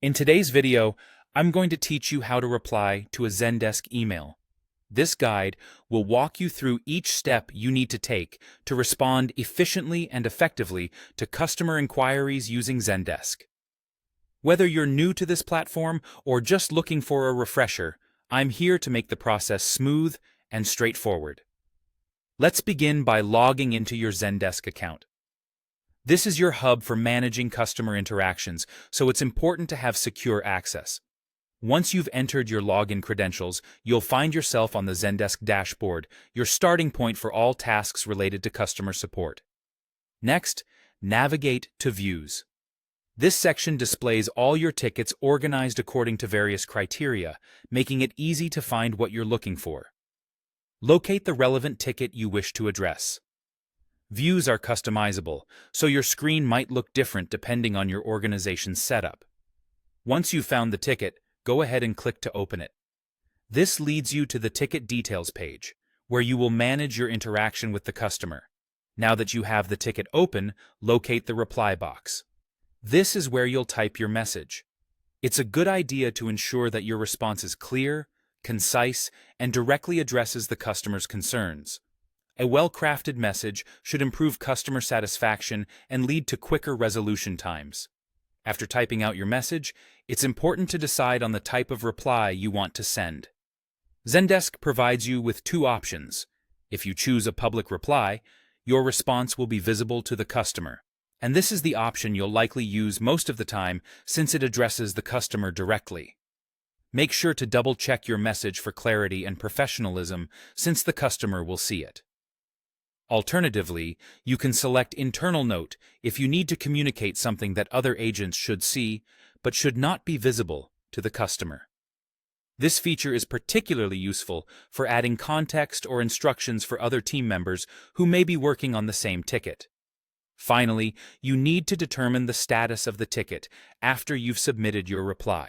In today's video, I'm going to teach you how to reply to a Zendesk email. This guide will walk you through each step you need to take to respond efficiently and effectively to customer inquiries using Zendesk. Whether you're new to this platform or just looking for a refresher, I'm here to make the process smooth and straightforward. Let's begin by logging into your Zendesk account. This is your hub for managing customer interactions, so it's important to have secure access. Once you've entered your login credentials, you'll find yourself on the Zendesk dashboard, your starting point for all tasks related to customer support. Next, navigate to Views. This section displays all your tickets organized according to various criteria, making it easy to find what you're looking for. Locate the relevant ticket you wish to address. Views are customizable, so your screen might look different depending on your organization's setup. Once you've found the ticket, go ahead and click to open it. This leads you to the Ticket Details page, where you will manage your interaction with the customer. Now that you have the ticket open, locate the reply box. This is where you'll type your message. It's a good idea to ensure that your response is clear, concise, and directly addresses the customer's concerns. A well-crafted message should improve customer satisfaction and lead to quicker resolution times. After typing out your message, it's important to decide on the type of reply you want to send. Zendesk provides you with two options. If you choose a public reply, your response will be visible to the customer, and this is the option you'll likely use most of the time since it addresses the customer directly. Make sure to double-check your message for clarity and professionalism since the customer will see it. Alternatively, you can select Internal Note if you need to communicate something that other agents should see but should not be visible to the customer. This feature is particularly useful for adding context or instructions for other team members who may be working on the same ticket. Finally, you need to determine the status of the ticket after you've submitted your reply.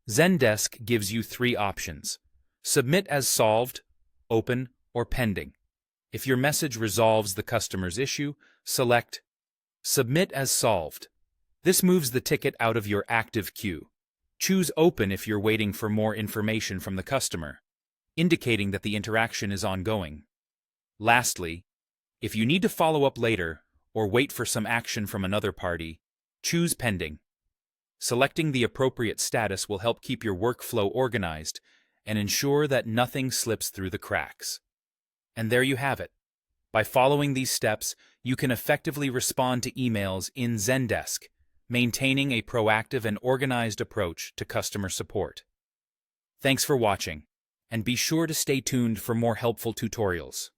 Zendesk gives you three options: Submit as solved, open, or pending. If your message resolves the customer's issue, select Submit as solved. This moves the ticket out of your active queue. Choose Open if you're waiting for more information from the customer, indicating that the interaction is ongoing. Lastly, if you need to follow up later or wait for some action from another party, choose Pending. Selecting the appropriate status will help keep your workflow organized and ensure that nothing slips through the cracks. And there you have it. By following these steps, you can effectively respond to emails in Zendesk, maintaining a proactive and organized approach to customer support. Thanks for watching, and be sure to stay tuned for more helpful tutorials.